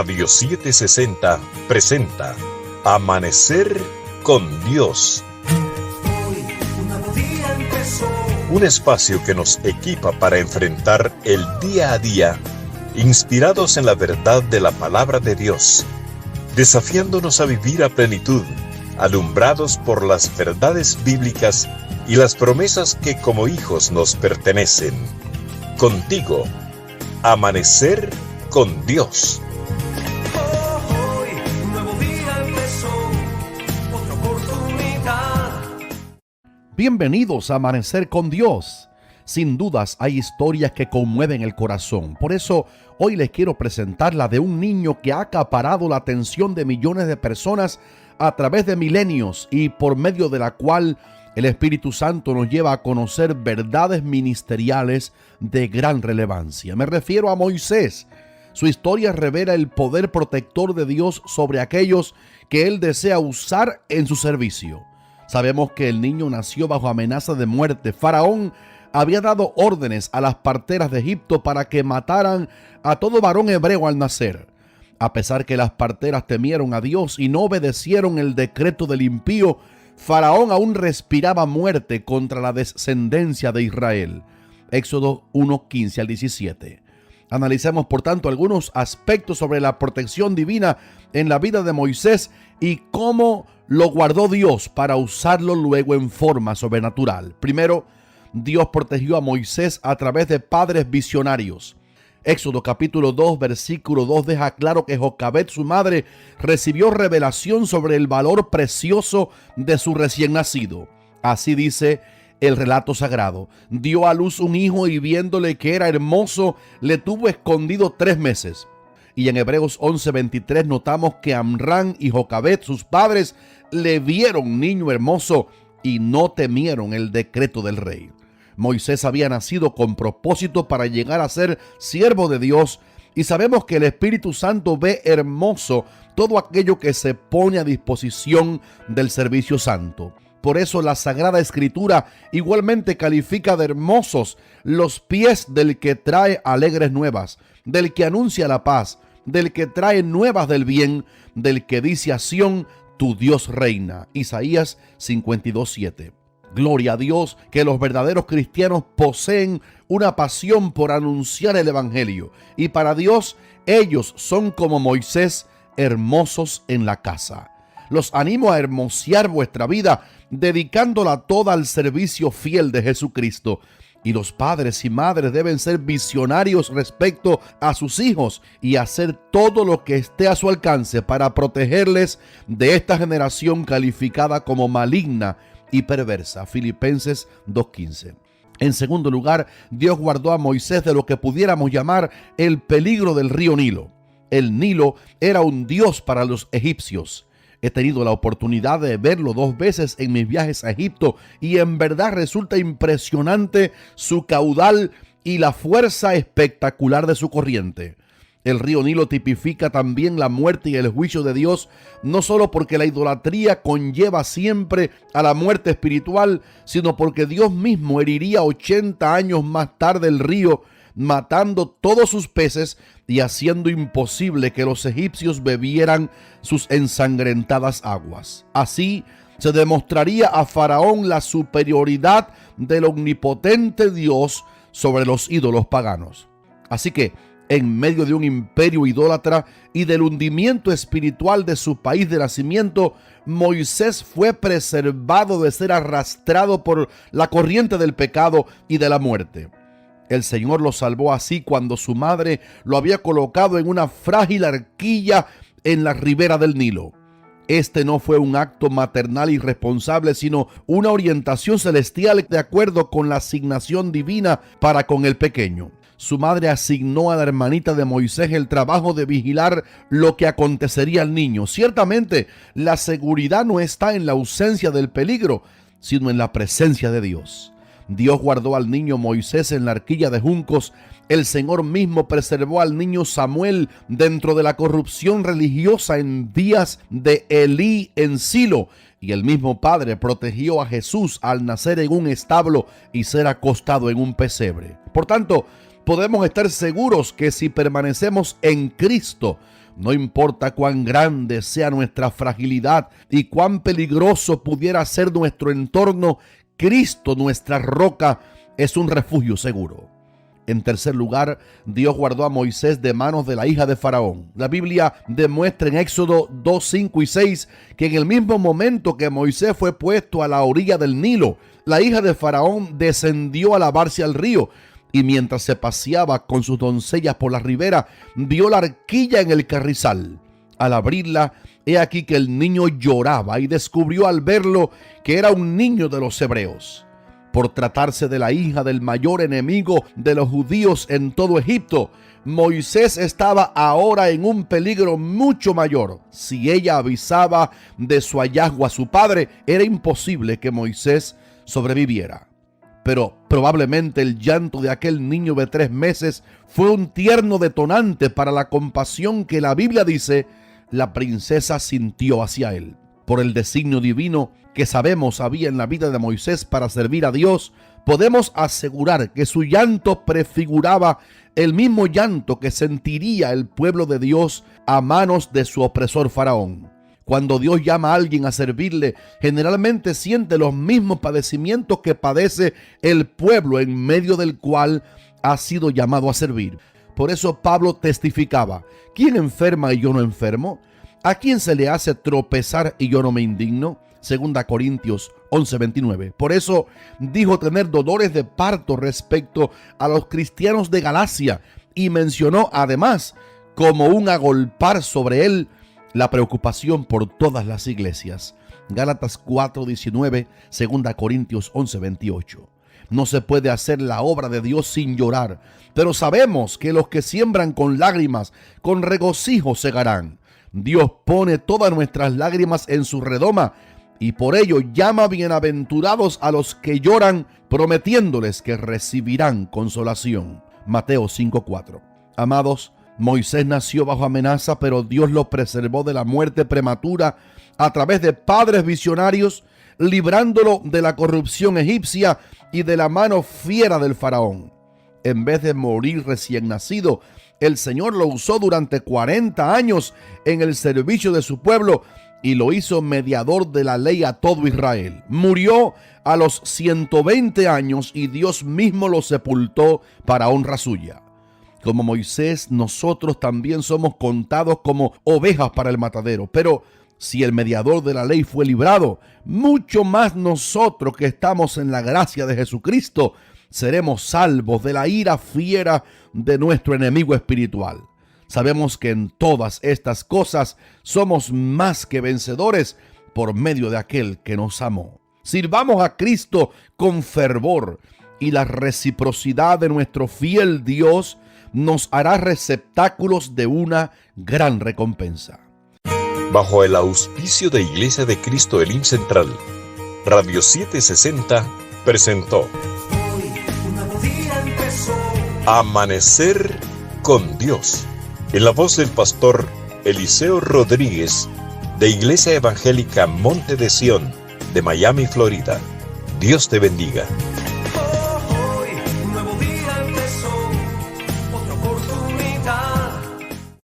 Radio 760 presenta Amanecer con Dios. Un espacio que nos equipa para enfrentar el día a día, inspirados en la verdad de la palabra de Dios, desafiándonos a vivir a plenitud, alumbrados por las verdades bíblicas y las promesas que como hijos nos pertenecen. Contigo, Amanecer con Dios. Bienvenidos a Amanecer con Dios. Sin dudas hay historias que conmueven el corazón. Por eso hoy les quiero presentar la de un niño que ha acaparado la atención de millones de personas a través de milenios y por medio de la cual el Espíritu Santo nos lleva a conocer verdades ministeriales de gran relevancia. Me refiero a Moisés. Su historia revela el poder protector de Dios sobre aquellos que Él desea usar en su servicio. Sabemos que el niño nació bajo amenaza de muerte. Faraón había dado órdenes a las parteras de Egipto para que mataran a todo varón hebreo al nacer. A pesar que las parteras temieron a Dios y no obedecieron el decreto del impío, Faraón aún respiraba muerte contra la descendencia de Israel. Éxodo 1:15 al 17. Analicemos, por tanto, algunos aspectos sobre la protección divina en la vida de Moisés y cómo lo guardó Dios para usarlo luego en forma sobrenatural. Primero, Dios protegió a Moisés a través de padres visionarios. Éxodo capítulo 2, versículo 2 deja claro que Jocabed, su madre, recibió revelación sobre el valor precioso de su recién nacido. Así dice el relato sagrado: dio a luz un hijo y viéndole que era hermoso, le tuvo escondido 3 meses. Y en Hebreos 11:23 notamos que Amram y Jocabed, sus padres, le vieron niño hermoso y no temieron el decreto del rey. Moisés había nacido con propósito para llegar a ser siervo de Dios, y sabemos que el Espíritu Santo ve hermoso todo aquello que se pone a disposición del servicio santo. Por eso la Sagrada Escritura igualmente califica de hermosos los pies del que trae alegres nuevas, del que anuncia la paz, del que trae nuevas del bien, del que dice a Sión: tu Dios reina. Isaías 52:7. Gloria a Dios que los verdaderos cristianos poseen una pasión por anunciar el Evangelio, y para Dios ellos son como Moisés, hermosos en la casa. Los animo a hermosear vuestra vida, dedicándola toda al servicio fiel de Jesucristo. Y los padres y madres deben ser visionarios respecto a sus hijos y hacer todo lo que esté a su alcance para protegerles de esta generación calificada como maligna y perversa. Filipenses 2:15. En segundo lugar, Dios guardó a Moisés de lo que pudiéramos llamar el peligro del río Nilo. El Nilo era un dios para los egipcios. He tenido la oportunidad de verlo 2 veces en mis viajes a Egipto y en verdad resulta impresionante su caudal y la fuerza espectacular de su corriente. El río Nilo tipifica también la muerte y el juicio de Dios, no solo porque la idolatría conlleva siempre a la muerte espiritual, sino porque Dios mismo heriría 80 años más tarde el río, matando todos sus peces y haciendo imposible que los egipcios bebieran sus ensangrentadas aguas. Así se demostraría a Faraón la superioridad del omnipotente Dios sobre los ídolos paganos. Así que, en medio de un imperio idólatra y del hundimiento espiritual de su país de nacimiento, Moisés fue preservado de ser arrastrado por la corriente del pecado y de la muerte. El Señor lo salvó así cuando su madre lo había colocado en una frágil arquilla en la ribera del Nilo. Este no fue un acto maternal irresponsable, sino una orientación celestial de acuerdo con la asignación divina para con el pequeño. Su madre asignó a la hermanita de Moisés el trabajo de vigilar lo que acontecería al niño. Ciertamente, la seguridad no está en la ausencia del peligro, sino en la presencia de Dios. Dios guardó al niño Moisés en la arquilla de juncos. El Señor mismo preservó al niño Samuel dentro de la corrupción religiosa en días de Elí en Silo. Y el mismo Padre protegió a Jesús al nacer en un establo y ser acostado en un pesebre. Por tanto, podemos estar seguros que si permanecemos en Cristo, No importa cuán grande sea nuestra fragilidad y cuán peligroso pudiera ser nuestro entorno, Cristo, nuestra roca, es un refugio seguro. En tercer lugar, Dios guardó a Moisés de manos de la hija de Faraón. La Biblia demuestra en Éxodo 2, 5 y 6 que en el mismo momento que Moisés fue puesto a la orilla del Nilo, la hija de Faraón descendió a lavarse al río, y mientras se paseaba con sus doncellas por la ribera, vio la arquilla en el carrizal. Al abrirla, he aquí que el niño lloraba, y descubrió al verlo que era un niño de los hebreos. Por tratarse de la hija del mayor enemigo de los judíos en todo Egipto, Moisés estaba ahora en un peligro mucho mayor. Si ella avisaba de su hallazgo a su padre, era imposible que Moisés sobreviviera. Pero probablemente el llanto de aquel niño de 3 meses fue un tierno detonante para la compasión que la Biblia dice la princesa sintió hacia él. Por el designio divino que sabemos había en la vida de Moisés para servir a Dios, podemos asegurar que su llanto prefiguraba el mismo llanto que sentiría el pueblo de Dios a manos de su opresor Faraón. Cuando Dios llama a alguien a servirle, generalmente siente los mismos padecimientos que padece el pueblo en medio del cual ha sido llamado a servir. Por eso Pablo testificaba: ¿quién enferma y yo no enfermo? ¿A quién se le hace tropezar y yo no me indigno? 2 Corintios 11:29. Por eso dijo tener dolores de parto respecto a los cristianos de Galacia, y mencionó además como un agolpar sobre él la preocupación por todas las iglesias. Gálatas 4:19, 2 Corintios 11:28. No se puede hacer la obra de Dios sin llorar, pero sabemos que los que siembran con lágrimas, con regocijo segarán. Dios pone todas nuestras lágrimas en su redoma, y por ello llama bienaventurados a los que lloran, prometiéndoles que recibirán consolación. Mateo 5:4. Amados, Moisés nació bajo amenaza, pero Dios lo preservó de la muerte prematura a través de padres visionarios, librándolo de la corrupción egipcia y de la mano fiera del faraón. En vez de morir recién nacido, el Señor lo usó durante 40 años en el servicio de su pueblo y lo hizo mediador de la ley a todo Israel. Murió a los 120 años y Dios mismo lo sepultó para honra suya. Como Moisés, nosotros también somos contados como ovejas para el matadero. Pero si el mediador de la ley fue librado, mucho más nosotros que estamos en la gracia de Jesucristo seremos salvos de la ira fiera de nuestro enemigo espiritual. Sabemos que en todas estas cosas somos más que vencedores por medio de aquel que nos amó. Sirvamos a Cristo con fervor, y la reciprocidad de nuestro fiel Dios nos hará receptáculos de una gran recompensa. Bajo el auspicio de Iglesia de Cristo Elim Central, Radio 760 presentó Amanecer con Dios, en la voz del pastor Eliseo Rodríguez, de Iglesia Evangélica Monte de Sión, de Miami, Florida. Dios te bendiga.